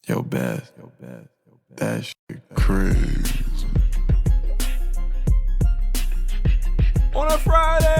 Yo, Beth, that shit crazy. On a Friday!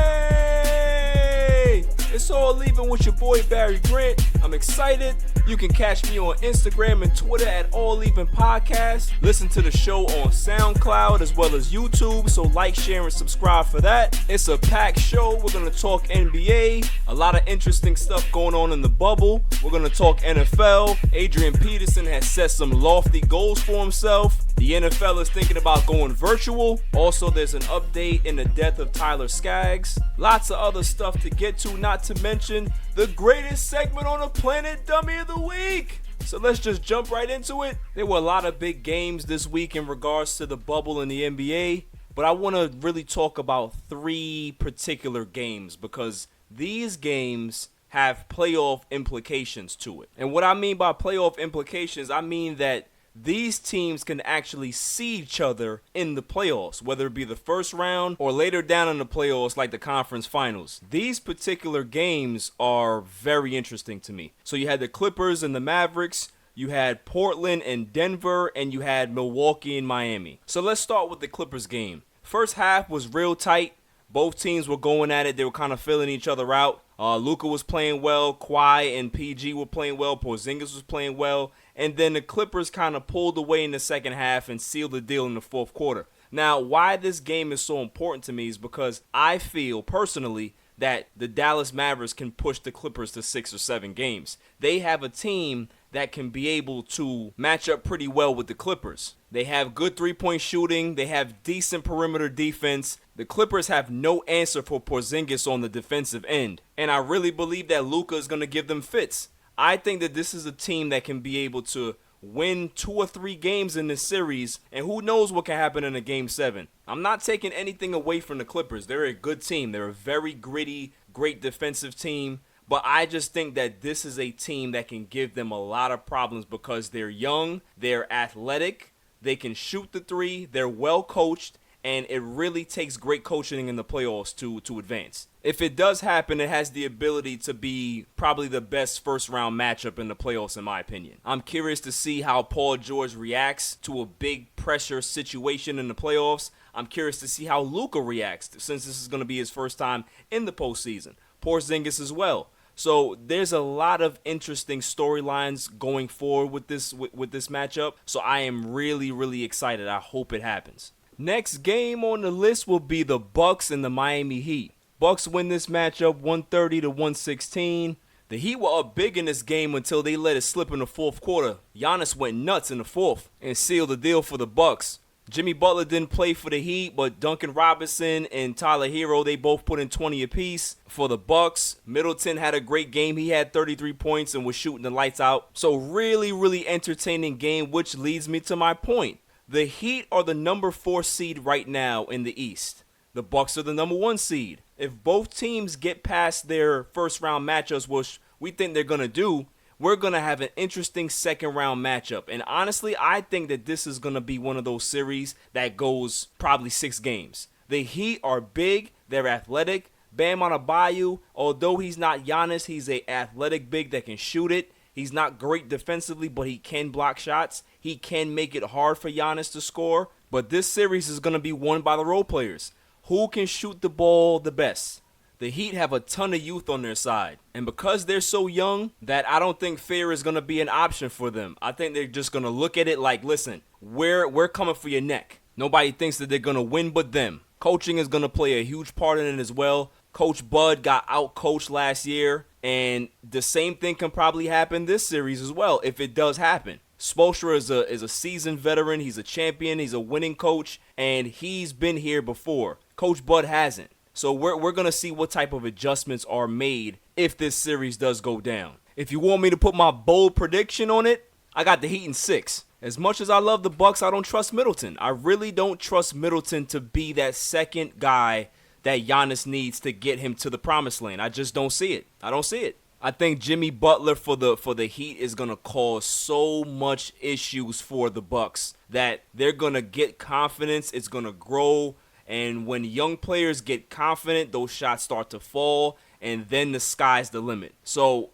It's all leaving with your boy Barry Grant. I'm excited. You can catch me on Instagram and Twitter at All Even Podcast. Listen to the show on SoundCloud as well as YouTube, so like, share, and subscribe for that. It's a packed show. We're going to talk NBA, a lot of interesting stuff going on in the bubble. We're going to talk NFL. Adrian Peterson has set some lofty goals for himself. The NFL is thinking about going virtual. Also, there's an update in the death of Tyler Skaggs. Lots of other stuff to get to, not to mention the greatest segment on the planet, Dummy of the Week. So let's just jump right into it. There were a lot of big games this week in regards to the bubble in the NBA, but I want to really talk about three particular games because these games have playoff implications to it. And what I mean by playoff implications, I mean that these teams can actually see each other in the playoffs, whether it be the first round or later down in the playoffs like the conference finals. These particular games are very interesting to me. So you had the Clippers and the Mavericks, you had Portland and Denver, and you had Milwaukee and Miami. So let's start with the Clippers game. First half was real tight. Both teams were going at it. They were kind of filling each other out. Luka was playing well. Kawhi and PG were playing well. Porzingis was playing well. And then the Clippers kind of pulled away in the second half and sealed the deal in the fourth quarter. Now, why this game is so important to me is because I feel personally that the Dallas Mavericks can push the Clippers to 6 or 7 games. They have a team that can be able to match up pretty well with the Clippers. They have good three-point shooting. They have decent perimeter defense. The Clippers have no answer for Porzingis on the defensive end. And I really believe that Luka is going to give them fits. I think that this is a team that can be able to win 2 or 3 games in this series, and who knows what can happen in a Game 7. I'm not taking anything away from the Clippers. They're a good team. They're a very gritty, great defensive team. But I just think that this is a team that can give them a lot of problems because they're young, they're athletic, they can shoot the three, they're well coached, and it really takes great coaching in the playoffs to advance. If it does happen, it has the ability to be probably the best first-round matchup in the playoffs, in my opinion. I'm curious to see how Paul George reacts to a big pressure situation in the playoffs. I'm curious to see how Luka reacts, since this is going to be his first time in the postseason. Porzingis as well. So there's a lot of interesting storylines going forward with this matchup. So I am really, really excited. I hope it happens. Next game on the list will be the Bucks and the Miami Heat. Bucks win this matchup 130-116. The Heat were up big in this game until they let it slip in the fourth quarter. Giannis went nuts in the fourth and sealed the deal for the Bucks. Jimmy Butler didn't play for the Heat, but Duncan Robinson and Tyler Hero, they both put in 20 apiece for the Bucks. Middleton had a great game. He had 33 points and was shooting the lights out. So really, really entertaining game, which leads me to my point. The Heat are the number 4 seed right now in the East. The Bucks are the number 1 seed. If both teams get past their first round matchups, which we think they're going to do, we're going to have an interesting second round matchup. And honestly, I think that this is going to be one of those series that goes probably 6 games. The Heat are big. They're athletic. Bam Adebayo, although he's not Giannis, he's an athletic big that can shoot it. He's not great defensively, but he can block shots. He can make it hard for Giannis to score. But this series is going to be won by the role players. Who can shoot the ball the best? The Heat have a ton of youth on their side. And because they're so young, that I don't think fear is going to be an option for them. I think they're just going to look at it like, listen, we're coming for your neck. Nobody thinks that they're going to win but them. Coaching is going to play a huge part in it as well. Coach Bud got out-coached last year, and the same thing can probably happen this series as well if it does happen. Spoelstra is a seasoned veteran. He's a champion. He's a winning coach, and he's been here before. Coach Bud hasn't. So we're going to see what type of adjustments are made if this series does go down. If you want me to put my bold prediction on it, I got the Heat in 6. As much as I love the Bucks, I don't trust Middleton. I really don't trust Middleton to be that second guy that Giannis needs to get him to the promised land. I just don't see it. I don't see it. I think Jimmy Butler for the Heat is going to cause so much issues for the Bucks that they're going to get confidence. It's going to grow. And when young players get confident, those shots start to fall, and then the sky's the limit. So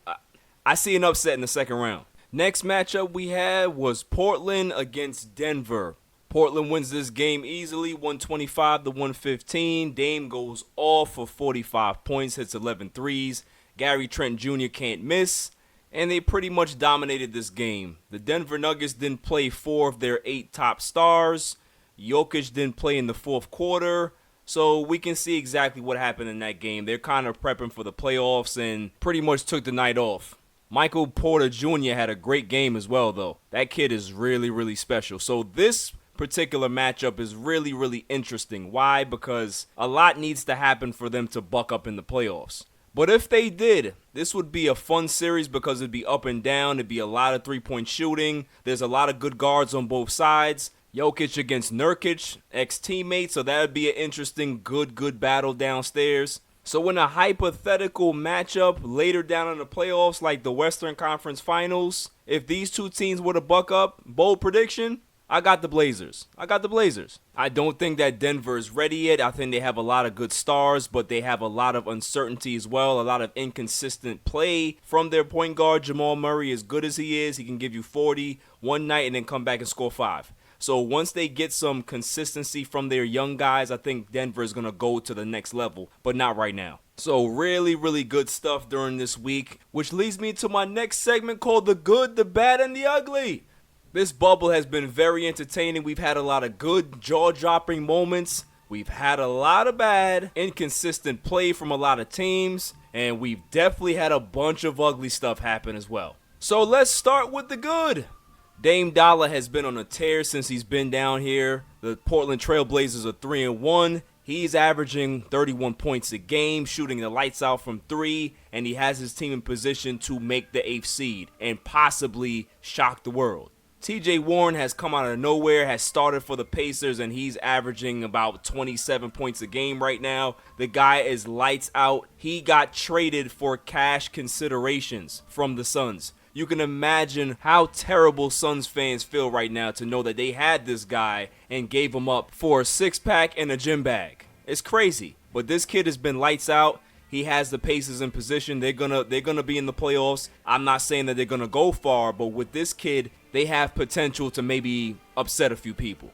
I see an upset in the second round. Next matchup we had was Portland against Denver. Portland wins this game easily, 125 to 115. Dame goes off for 45 points, hits 11 threes. Gary Trent Jr. can't miss, and they pretty much dominated this game. The Denver Nuggets didn't play 4 of their 8 top stars. Jokic didn't play in the fourth quarter, so we can see exactly what happened in that game. They're kind of prepping for the playoffs and pretty much took the night off. Michael Porter Jr. had a great game as well, though. That kid is really, really special. So this particular matchup is really, really interesting. Why? Because a lot needs to happen for them to buck up in the playoffs. But if they did, this would be a fun series because it'd be up and down. It'd be a lot of three-point shooting. There's a lot of good guards on both sides. Jokic against Nurkic, ex-teammate, so that would be an interesting, good battle downstairs. So in a hypothetical matchup later down in the playoffs, like the Western Conference Finals, if these two teams were to buck up, bold prediction, I got the Blazers. I don't think that Denver is ready yet. I think they have a lot of good stars, but they have a lot of uncertainty as well, a lot of inconsistent play from their point guard. Jamal Murray, as good as he is, he can give you 40 one night and then come back and score 5. So once they get some consistency from their young guys, I think Denver is going to go to the next level, but not right now. So really, really good stuff during this week, which leads me to my next segment called The Good, the Bad, and the Ugly. This bubble has been very entertaining. We've had a lot of good, jaw-dropping moments. We've had a lot of bad, inconsistent play from a lot of teams, and we've definitely had a bunch of ugly stuff happen as well. So let's start with the good. Dame Dollar has been on a tear since he's been down here. The Portland Trail Blazers are 3-1. He's averaging 31 points a game, shooting the lights out from 3, and he has his team in position to make the 8th seed and possibly shock the world. TJ Warren has come out of nowhere, has started for the Pacers, and he's averaging about 27 points a game right now. The guy is lights out. He got traded for cash considerations from the Suns. You can imagine how terrible Suns fans feel right now to know that they had this guy and gave him up for a six-pack and a gym bag. It's crazy, but this kid has been lights out. He has the Pacers in position. They're gonna be in the playoffs. I'm not saying that they're gonna go far, but with this kid, they have potential to maybe upset a few people.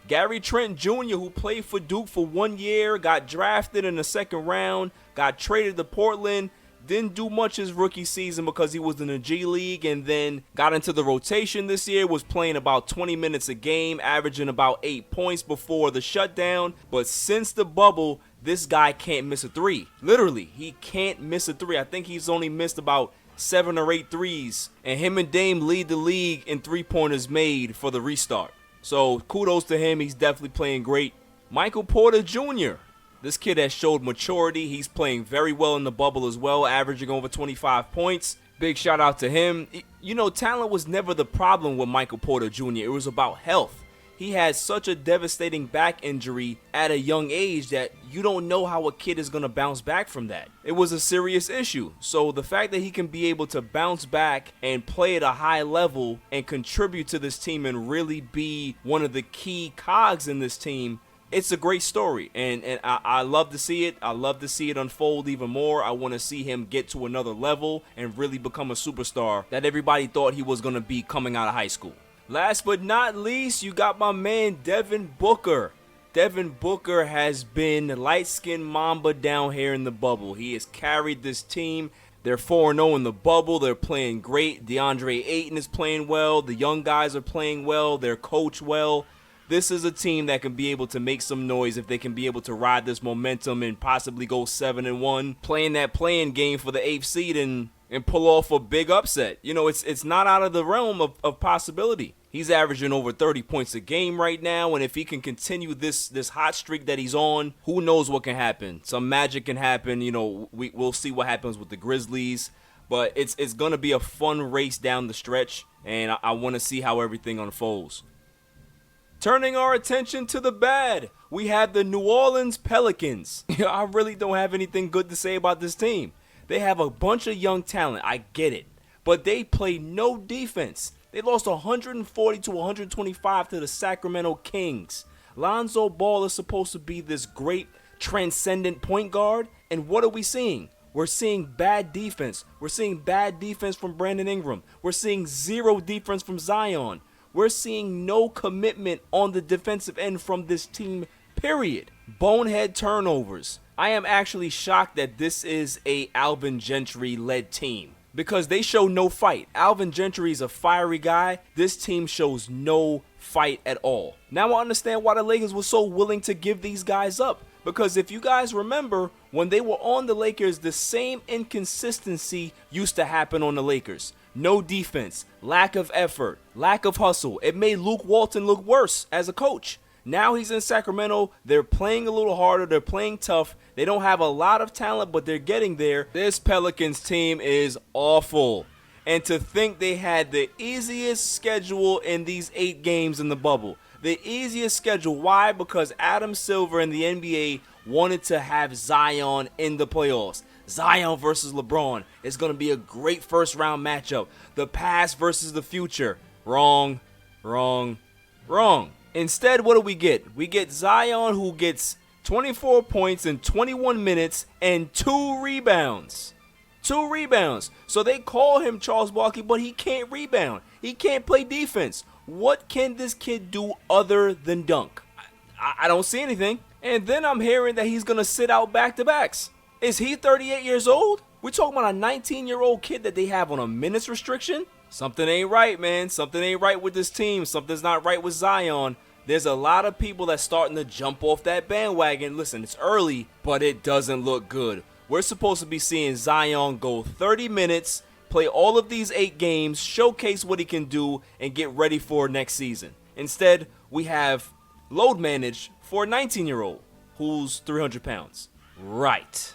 Gary Trent Jr., who played for Duke for 1 year, got drafted in the second round, got traded to Portland, didn't do much his rookie season because he was in the G League, and then got into the rotation this year, was playing about 20 minutes a game, averaging about 8 points before the shutdown. But since the bubble, this guy can't miss a 3. Literally, he can't miss a 3. I think he's only missed about 7 or 8 threes, and him and Dame lead the league in three-pointers made for the restart. So kudos to him. He's definitely playing great. Michael Porter Jr., this kid has showed maturity. He's playing very well in the bubble as well, averaging over 25 points. Big shout out to him. You know, talent was never the problem with Michael Porter Jr. It was about health. He had such a devastating back injury at a young age that you don't know how a kid is going to bounce back from that. It was a serious issue. So the fact that he can be able to bounce back and play at a high level and contribute to this team and really be one of the key cogs in this team, it's a great story, and I love to see it. I love to see it unfold even more. I want to see him get to another level and really become a superstar that everybody thought he was going to be coming out of high school. Last but not least, you got my man Devin Booker. Devin Booker has been light-skinned Mamba down here in the bubble. He has carried this team. They're 4-0 in the bubble. They're playing great. DeAndre Ayton is playing well. The young guys are playing well. They're coached well. This is a team that can be able to make some noise if they can be able to ride this momentum and possibly go 7-1, playing that play-in game for the 8th seed and pull off a big upset. You know, it's not out of the realm of possibility. He's averaging over 30 points a game right now, and if he can continue this hot streak that he's on, who knows what can happen. Some magic can happen. You know, we'll see what happens with the Grizzlies, but it's going to be a fun race down the stretch, and I want to see how everything unfolds. Turning our attention to the bad, we have the New Orleans Pelicans. I really don't have anything good to say about this team. They have a bunch of young talent, I get it, but they play no defense. They lost 140 to 125 to the Sacramento Kings. Lonzo Ball is supposed to be this great transcendent point guard, and what are we seeing? We're seeing bad defense. We're seeing bad defense from Brandon Ingram. We're seeing zero defense from Zion. We're seeing no commitment on the defensive end from this team, period. Bonehead turnovers. I am actually shocked that this is a Alvin Gentry-led team because they show no fight. Alvin Gentry is a fiery guy. This team shows no fight at all. Now I understand why the Lakers were so willing to give these guys up. Because if you guys remember, when they were on the Lakers, the same inconsistency used to happen on the Lakers. No defense, lack of effort, lack of hustle. It made Luke Walton look worse as a coach. Now he's in Sacramento. They're playing a little harder. They're playing tough. They don't have a lot of talent, but they're getting there. This Pelicans team is awful. And to think they had the easiest schedule in these 8 games in the bubble. The easiest schedule. Why? Because Adam Silver and the NBA wanted to have Zion in the playoffs. Zion versus LeBron is going to be a great first round matchup. The past versus the future. Wrong, wrong, wrong. Instead, what do we get? We get Zion, who gets 24 points in 21 minutes and 2 rebounds. 2 rebounds. So they call him Charles Barkley, but he can't rebound. He can't play defense. What can this kid do other than dunk? I don't see anything. And then I'm hearing that he's going to sit out back-to-backs. Is he 38 years old? We're talking about a 19-year-old kid that they have on a minutes restriction? Something ain't right, man. Something ain't right with this team. Something's not right with Zion. There's a lot of people that's starting to jump off that bandwagon. Listen, it's early, but it doesn't look good. We're supposed to be seeing Zion go 30 minutes, play all of these 8 games, showcase what he can do, and get ready for next season. Instead, we have load manage for a 19-year-old who's 300 pounds. Right.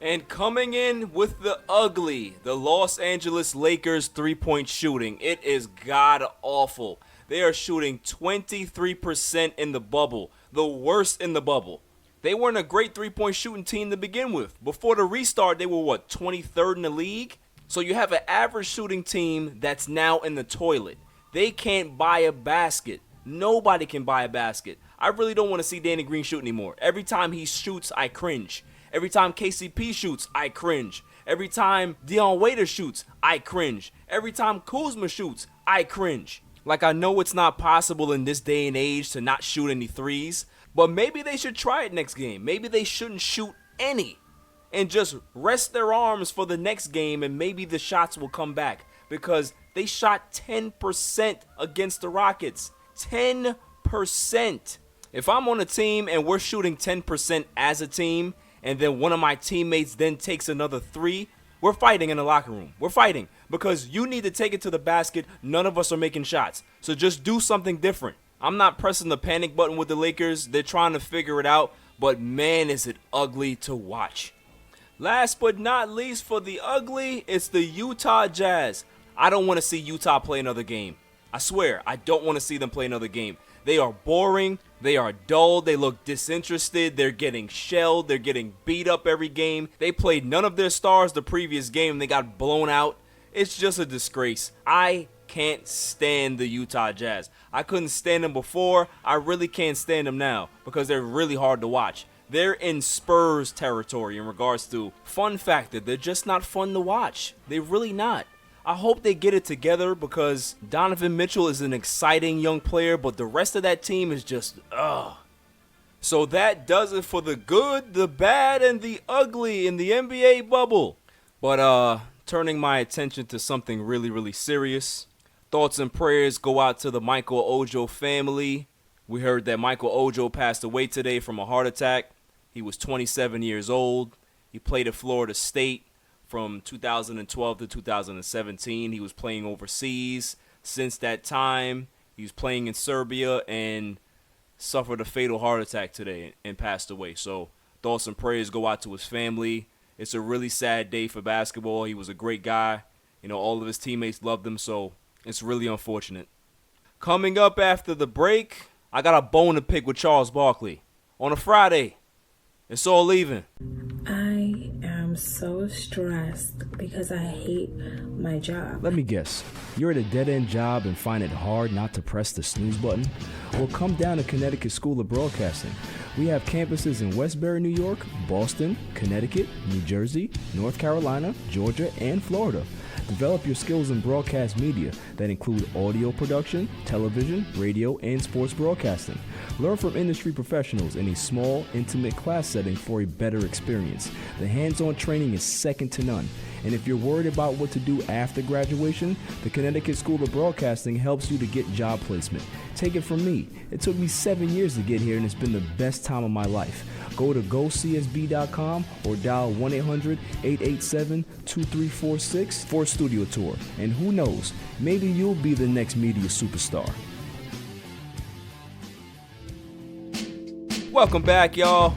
And coming in with the ugly, the Los Angeles Lakers 3-point shooting. It is god-awful. They are shooting 23% in the bubble, the worst in the bubble. They weren't a great 3-point shooting team to begin with. Before the restart, they were, 23rd in the league? So you have an average shooting team that's now in the toilet. They can't buy a basket. Nobody can buy a basket. I really don't want to see Danny Green shoot anymore. Every time he shoots, I cringe. Every time KCP shoots, I cringe. Every time Dion Waiters shoots, I cringe. Every time Kuzma shoots, I cringe. Like, I know it's not possible in this day and age to not shoot any threes, but maybe they should try it next game. Maybe they shouldn't shoot any and just rest their arms for the next game, and maybe the shots will come back because they shot 10% against the Rockets. 10%. If I'm on a team and we're shooting 10% as a team, and then one of my teammates then takes another 3, we're fighting in the locker room. We're fighting because you need to take it to the basket. None of us are making shots. So just do something different. I'm not pressing the panic button with the Lakers. They're trying to figure it out, but man, is it ugly to watch. Last but not least for the ugly, it's the Utah Jazz. I don't want to see Utah play another game. I swear, I don't want to see them play another game. They are boring. They are dull. They look disinterested. They're getting shelled. They're getting beat up every game. They played none of their stars the previous game. They got blown out. It's just a disgrace. I can't stand the Utah Jazz. I couldn't stand them before. I really can't stand them now because they're really hard to watch. They're in Spurs territory in regards to fun factor. They're just not fun to watch. They're really not. I hope they get it together because Donovan Mitchell is an exciting young player, but the rest of that team is just, ugh. So that does it for the good, the bad, and the ugly in the NBA bubble. But turning my attention to something really, really serious. Thoughts and prayers go out to the Michael Ojo family. We heard that Michael Ojo passed away today from a heart attack. He was 27 years old. He played at Florida State. From 2012 to 2017, he was playing overseas. Since that time, he was playing in Serbia and suffered a fatal heart attack today and passed away. So thoughts and prayers go out to his family. It's a really sad day for basketball. He was a great guy. You know, all of his teammates loved him, so it's really unfortunate. Coming up after the break, I got a bone to pick with Charles Barkley. On a Friday, it's all leaving. I am so stressed because I hate my job. Let me guess. You're at a dead-end job and find it hard not to press the snooze button? Well, come down to Connecticut School of Broadcasting, We have campuses in Westbury, New York, Boston, Connecticut, New Jersey, North Carolina, Georgia, and Florida. Develop your skills in broadcast media that include audio production, television, radio, and sports broadcasting. Learn from industry professionals in a small, intimate class setting for a better experience. The hands-on training is second to none. And if you're worried about what to do after graduation, the Connecticut School of Broadcasting helps you to get job placement. Take it from me. It took me 7 years to get here, and it's been the best time of my life. Go to gocsb.com or dial 1-800-887-2346 for a studio tour. And who knows, maybe you'll be the next media superstar. Welcome back, y'all.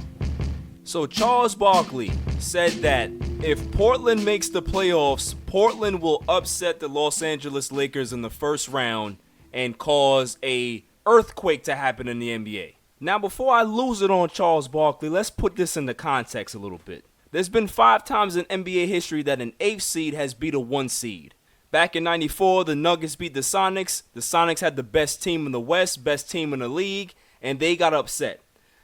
So Charles Barkley said that if Portland makes the playoffs, Portland will upset the Los Angeles Lakers in the first round and cause a earthquake to happen in the NBA. Now, before I lose it on Charles Barkley, let's put this into context a little bit. There's been 5 times in NBA history that an 8th seed has beat a 1 seed. Back in 94, the Nuggets beat the Sonics. The Sonics had the best team in the West, best team in the league, and they got upset.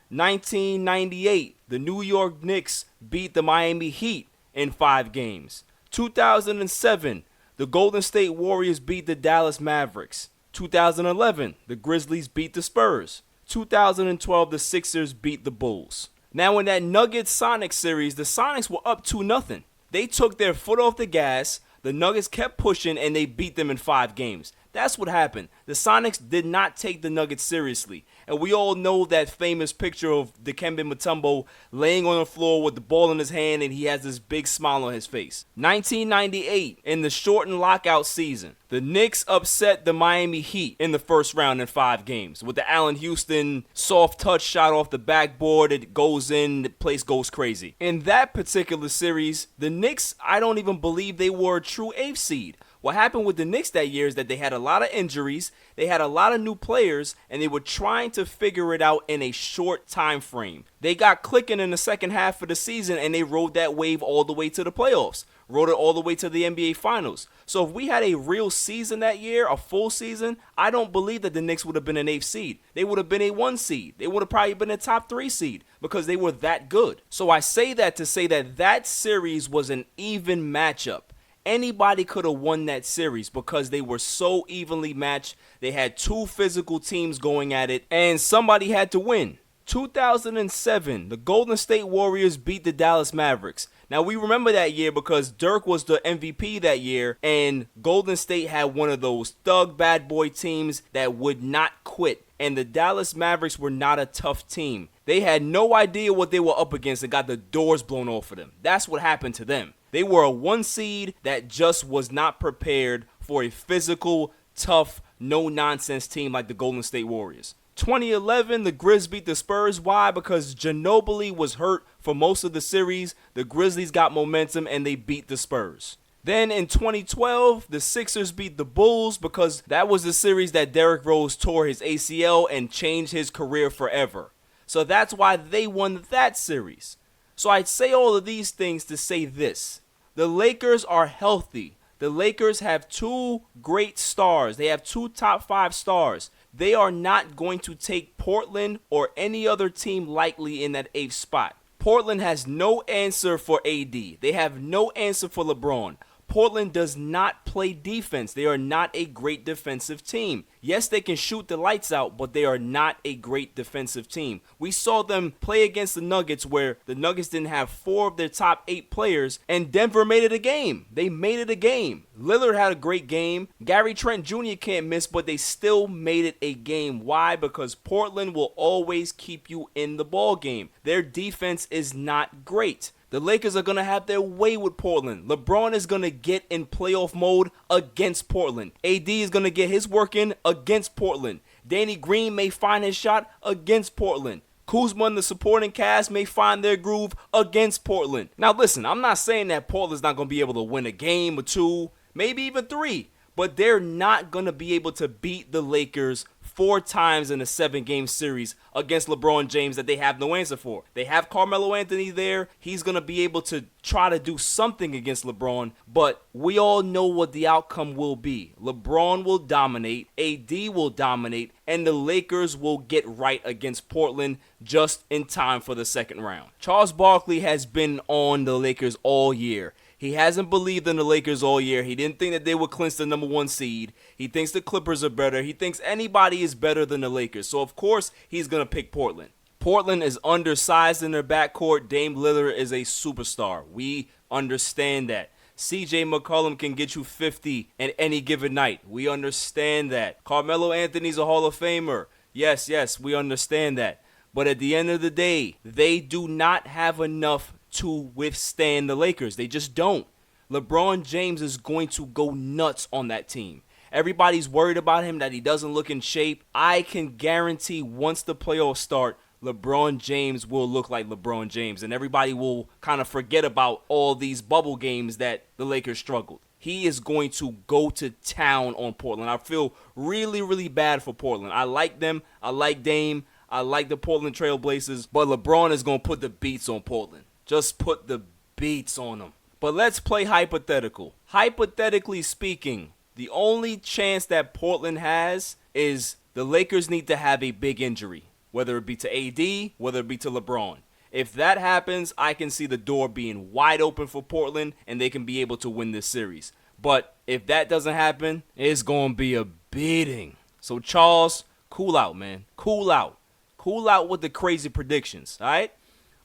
1998, the New York Knicks beat the Miami Heat in 5 games. 2007, the Golden State Warriors beat the Dallas Mavericks. 2011, the Grizzlies beat the Spurs. 2012, the Sixers beat the Bulls. Now in that Nuggets-Sonics series, the Sonics were up 2-0. They took their foot off the gas, the Nuggets kept pushing, and they beat them in 5 games. That's what happened. The Sonics did not take the Nuggets seriously. And we all know that famous picture of Dikembe Mutombo laying on the floor with the ball in his hand and he has this big smile on his face. 1998, in the shortened lockout season, the Knicks upset the Miami Heat in the first round in 5 games with the Allen Houston soft touch shot off the backboard. It goes in, the place goes crazy. In that particular series, the Knicks, I don't even believe they were a true 8th seed. What happened with the Knicks that year is that they had a lot of injuries, they had a lot of new players, and they were trying to figure it out in a short time frame. They got clicking in the second half of the season, and they rode that wave all the way to the playoffs, rode it all the way to the NBA Finals. So if we had a real season that year, a full season, I don't believe that the Knicks would have been an 8th seed. They would have been a 1 seed. They would have probably been a top 3 seed because they were that good. So I say that to say that that series was an even matchup. Anybody could have won that series because they were so evenly matched. They had 2 physical teams going at it, and somebody had to win. 2007, the Golden State Warriors beat the Dallas Mavericks. Now, we remember that year because Dirk was the MVP that year, and Golden State had one of those thug bad boy teams that would not quit. And the Dallas Mavericks were not a tough team. They had no idea what they were up against and got the doors blown off of them. That's what happened to them. They were a 1 seed that just was not prepared for a physical, tough, no-nonsense team like the Golden State Warriors. 2011, the Grizz beat the Spurs. Why? Because Ginobili was hurt for most of the series. The Grizzlies got momentum and they beat the Spurs. Then in 2012, the Sixers beat the Bulls because that was the series that Derrick Rose tore his ACL and changed his career forever. So that's why they won that series. So I'd say all of these things to say this. The Lakers are healthy. The Lakers have 2 great stars. They have 2 top 5 stars. They are not going to take Portland or any other team lightly in that 8th spot. Portland has no answer for AD. They have no answer for LeBron. Portland does not play defense. They are not a great defensive team. Yes, they can shoot the lights out, but they are not a great defensive team. We saw them play against the Nuggets where the Nuggets didn't have 4 of their top 8 players, and Denver made it a game. They made it a game. Lillard had a great game. Gary Trent Jr. can't miss, but they still made it a game. Why? Because Portland will always keep you in the ball game. Their defense is not great. The Lakers are going to have their way with Portland. LeBron is going to get in playoff mode against Portland. AD is going to get his work in against Portland. Danny Green may find his shot against Portland. Kuzma and the supporting cast may find their groove against Portland. Now listen, I'm not saying that Portland's not going to be able to win a game or 2, maybe even 3. But they're not going to be able to beat the Lakers 4 times in a 7-game series against LeBron James that they have no answer for. They have Carmelo Anthony there. He's going to be able to try to do something against LeBron, but we all know what the outcome will be. LeBron will dominate, AD will dominate, and the Lakers will get right against Portland just in time for the second round. Charles Barkley has been on the Lakers all year. He hasn't believed in the Lakers all year. He didn't think that they would clinch the number 1 seed. He thinks the Clippers are better. He thinks anybody is better than the Lakers. So, of course, he's going to pick Portland. Portland is undersized in their backcourt. Dame Lillard is a superstar. We understand that. CJ McCollum can get you 50 at any given night. We understand that. Carmelo Anthony's a Hall of Famer. Yes, we understand that. But at the end of the day, they do not have enough to withstand the Lakers. They just don't. LeBron James is going to go nuts on that team. Everybody's worried about him, that he doesn't look in shape. I can guarantee once the playoffs start, LeBron James will look like LeBron James, and everybody will kind of forget about all these bubble games that the Lakers struggled. He is going to go to town on Portland. I feel really, really bad for Portland. I like them. I like Dame. I like the Portland Trail Blazers, but LeBron is going to put the beats on Portland. Just put the beats on them. But let's play hypothetical. Hypothetically speaking, the only chance that Portland has is the Lakers need to have a big injury, whether it be to AD, whether it be to LeBron. If that happens, I can see the door being wide open for Portland and they can be able to win this series. But if that doesn't happen, it's going to be a beating. So Charles, cool out, man. Cool out. Cool out with the crazy predictions, all right?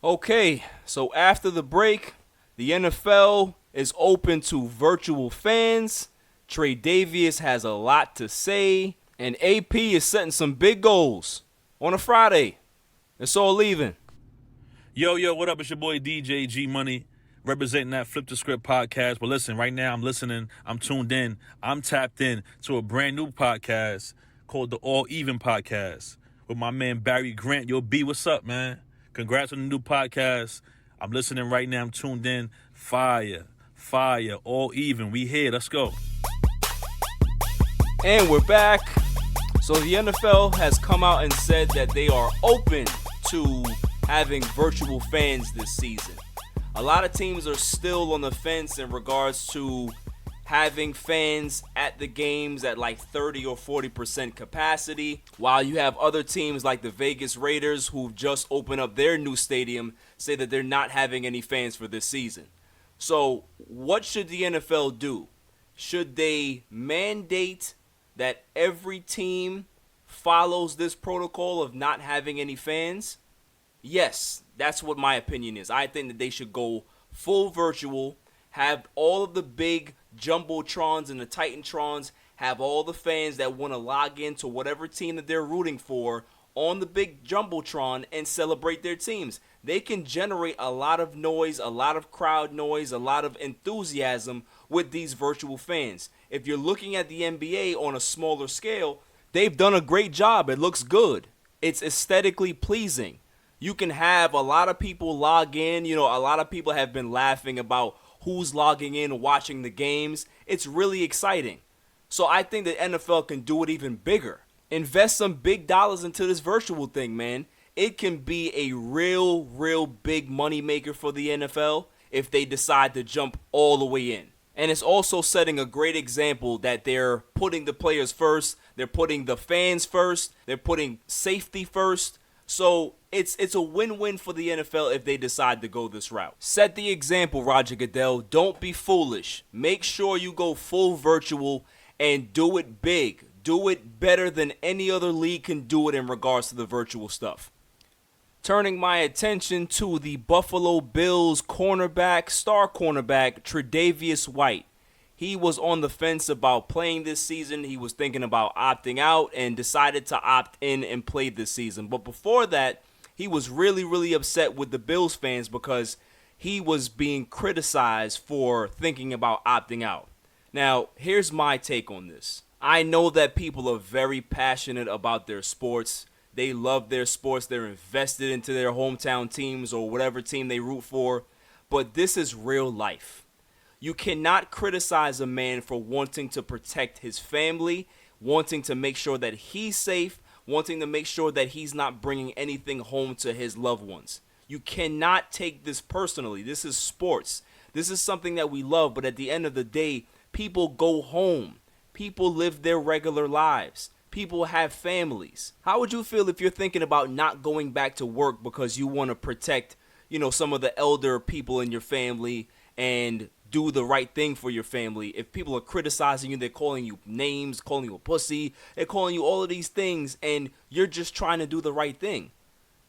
Okay, so after the break, the NFL is open to virtual fans. TREDAVIOUS has a lot to say. And AP is setting some big goals on a Friday. It's all leaving. Yo, what up? It's your boy DJ G Money, representing that Flip the Script podcast. But listen, right now I'm listening, I'm tuned in, I'm tapped in to a brand new podcast called the All Even Podcast with my man Barry Grant. Yo, B, what's up, man? Congrats on the new podcast. I'm listening right now. I'm tuned in. Fire, all even. We here. Let's go. And we're back. So the NFL has come out and said that they are open to having virtual fans this season. A lot of teams are still on the fence in regards to having fans at the games at like 30 or 40% capacity, while you have other teams like the Vegas Raiders, who've just opened up their new stadium, say that they're not having any fans for this season. So what should the NFL do? Should they mandate that every team follows this protocol of not having any fans? Yes, that's what my opinion is. I think that they should go full virtual, have all of the big Jumbotrons and the Titantrons, have all the fans that want to log into whatever team that they're rooting for on the big Jumbotron and celebrate their teams. They can generate a lot of noise, a lot of crowd noise, a lot of enthusiasm with these virtual fans. If you're looking at the NBA on a smaller scale, they've done a great job. It looks good. It's aesthetically pleasing. You can have a lot of people log in. You know, a lot of people have been laughing about who's logging in, watching the games. It's really exciting. So I think the NFL can do it even bigger. Invest some big dollars into this virtual thing, man. It can be a real big money maker for the NFL if they decide to jump all the way in. And it's also setting a great example that they're putting the players first, they're putting the fans first, they're putting safety first. So it's a win-win for the NFL if they decide to go this route. Set the example, Roger Goodell. Don't be foolish. Make sure you go full virtual and do it big. Do it better than any other league can do it in regards to the virtual stuff. Turning my attention to the Buffalo Bills star cornerback, TREDAVIOUS White. He was on the fence about playing this season. He was thinking about opting out and decided to opt in and play this season. But before that, he was really upset with the Bills fans because he was being criticized for thinking about opting out. Now, here's my take on this. I know that people are very passionate about their sports. They love their sports. They're invested into their hometown teams or whatever team they root for. But this is real life. You cannot criticize a man for wanting to protect his family wanting to make sure that he's safe, wanting to make sure that he's not bringing anything home to his loved ones. You cannot take this personally. This is sports. This is something that we love, but at the end of the day, people go home. People live their regular lives. People have families. How would you feel if you're thinking about not going back to work because you want to protect, some of the elder people in your family and do the right thing for your family? If people are criticizing you, they're calling you names, calling you a pussy, they're calling you all of these things, and you're just trying to do the right thing.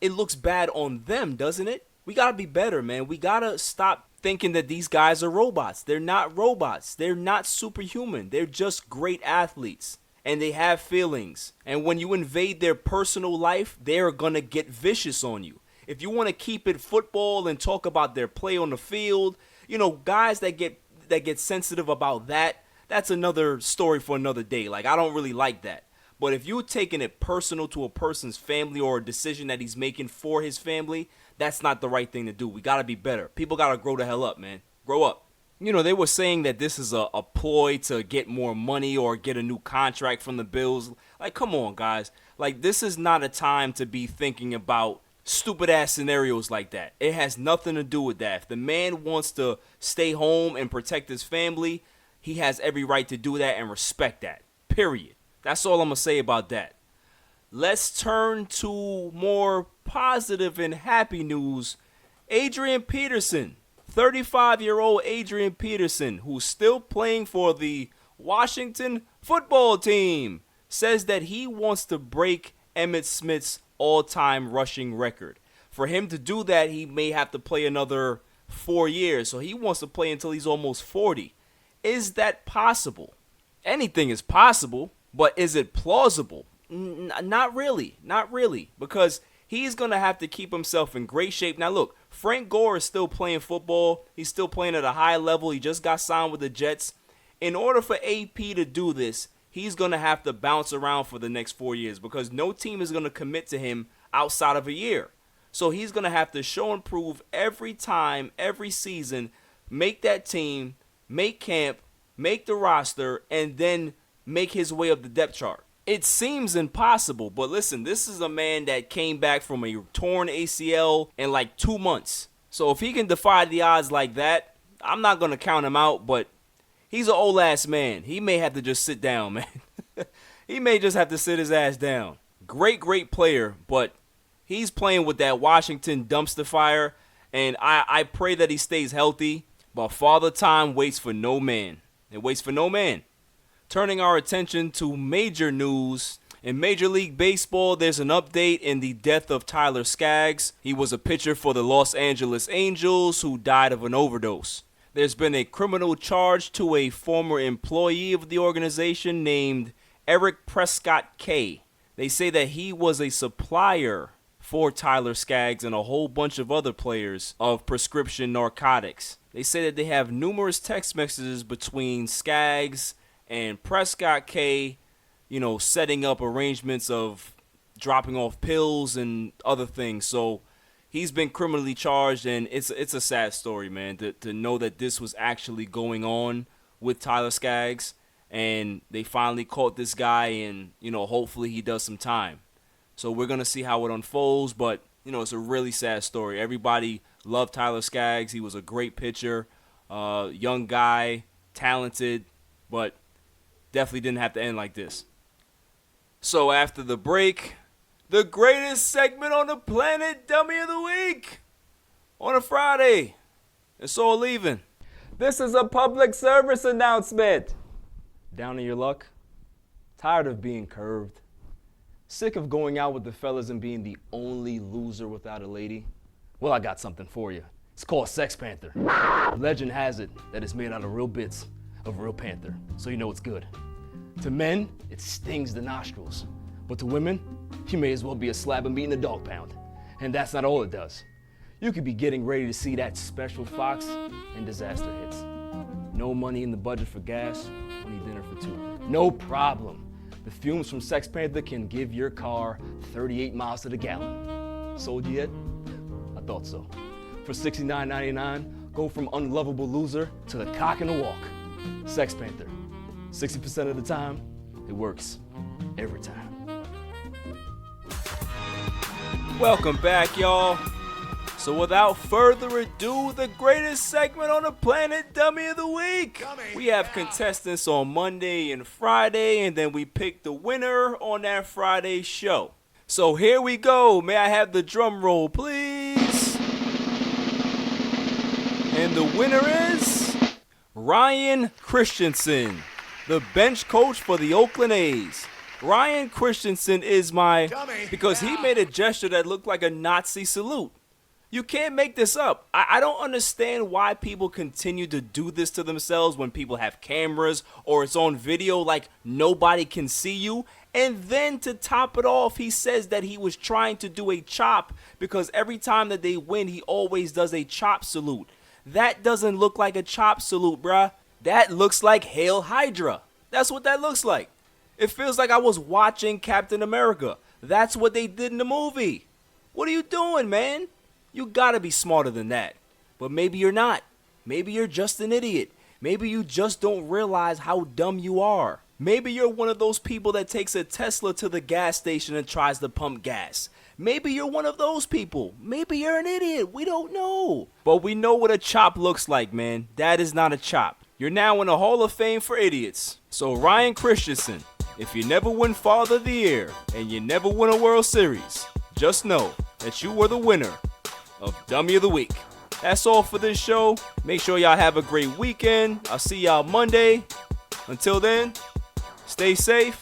It looks bad on them, doesn't it? We gotta be better, man. We gotta stop thinking that these guys are robots. They're not robots. They're not superhuman. They're just great athletes. And they have feelings. And when you invade their personal life, they're gonna get vicious on you. If you want to keep it football and talk about their play on the field, guys that get sensitive about that, that's another story for another day. Like, I don't really like that. But if you're taking it personal to a person's family or a decision that he's making for his family, that's not the right thing to do. We got to be better. People got to grow the hell up, man. Grow up. They were saying that this is a ploy to get more money or get a new contract from the Bills. Like, come on, guys. Like, this is not a time to be thinking about stupid-ass scenarios like that. It has nothing to do with that. If the man wants to stay home and protect his family, he has every right to do that and respect that. Period. That's all I'm going to say about that. Let's turn to more positive and happy news. Adrian Peterson, 35-year-old Adrian Peterson, who's still playing for the Washington football team, says that he wants to break Emmitt Smith's all-time rushing record. For him to do that, he may have to play another 4 years. So he wants to play until he's almost 40. Is that possible? Anything is possible, but is it plausible? Not really. Not really. Because he's going to have to keep himself in great shape. Now, look, Frank Gore is still playing football. He's still playing at a high level. He just got signed with the Jets. In order for AP to do this, he's going to have to bounce around for the next 4 years because no team is going to commit to him outside of a year. So he's going to have to show and prove every time, every season, make that team, make camp, make the roster, and then make his way up the depth chart. It seems impossible, but listen, this is a man that came back from a torn ACL in like 2 months. So if he can defy the odds like that, I'm not going to count him out, but he's an old-ass man. He may have to just sit down, man. He may just have to sit his ass down. Great player, but he's playing with that Washington dumpster fire, and I pray that he stays healthy, but Father Time waits for no man. It waits for no man. Turning our attention to major news. In Major League Baseball, there's an update in the death of Tyler Skaggs. He was a pitcher for the Los Angeles Angels who died of an overdose. There's been a criminal charge to a former employee of the organization named Eric Prescott K. They say that he was a supplier for Tyler Skaggs and a whole bunch of other players of prescription narcotics. They say that they have numerous text messages between Skaggs and Prescott K, setting up arrangements of dropping off pills and other things. So he's been criminally charged, and it's a sad story, man, to know that this was actually going on with Tyler Skaggs, and they finally caught this guy, and, hopefully he does some time. So we're going to see how it unfolds, but, it's a really sad story. Everybody loved Tyler Skaggs. He was a great pitcher, young guy, talented, but definitely didn't have to end like this. So after the break, the greatest segment on the planet, Dummy of the Week, on a Friday. It's all leaving. This is a public service announcement. Down on your luck? Tired of being curved? Sick of going out with the fellas and being the only loser without a lady? Well, I got something for you. It's called Sex Panther. Legend has it that it's made out of real bits of real panther, so you know it's good. To men, it stings the nostrils. But to women, you may as well be a slab of meat in a dog pound. And that's not all it does. You could be getting ready to see that special fox and disaster hits. No money in the budget for gas, only dinner for two. No problem. The fumes from Sex Panther can give your car 38 miles to the gallon. Sold you yet? I thought so. For $69.99, go from unlovable loser to the cock and the walk. Sex Panther. 60% of the time, It works every time. Welcome back, y'all. So without further ado, the greatest segment on the planet, Dummy of the Week. We have contestants on Monday and Friday, and then we pick the winner on that Friday show. So here we go. May I have the drum roll, please? And the winner is Ryan Christensen, the bench coach for the Oakland A's. Ryan Christensen is because he made a gesture that looked like a Nazi salute. You can't make this up. I don't understand why people continue to do this to themselves when people have cameras or it's on video like nobody can see you. And then to top it off, he says that he was trying to do a chop because every time that they win, he always does a chop salute. That doesn't look like a chop salute, bruh. That looks like Hail Hydra. That's what that looks like. It feels like I was watching Captain America. That's what they did in the movie. What are you doing, man? You gotta be smarter than that. But maybe you're not. Maybe you're just an idiot. Maybe you just don't realize how dumb you are. Maybe you're one of those people that takes a Tesla to the gas station and tries to pump gas. Maybe you're one of those people. Maybe you're an idiot. We don't know. But we know what a chop looks like, man. That is not a chop. You're now in the Hall of Fame for idiots. So Ryan Christensen, if you never win Father of the Year and you never win a World Series, just know that you were the winner of Dummy of the Week. That's all for this show. Make sure y'all have a great weekend. I'll see y'all Monday. Until then, stay safe.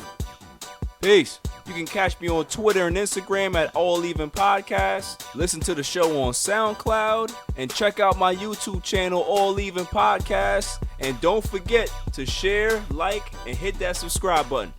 Peace. You can catch me on Twitter and Instagram at All Even Podcast. Listen to the show on SoundCloud and check out my YouTube channel, All Even Podcast. And don't forget to share, like, and hit that subscribe button.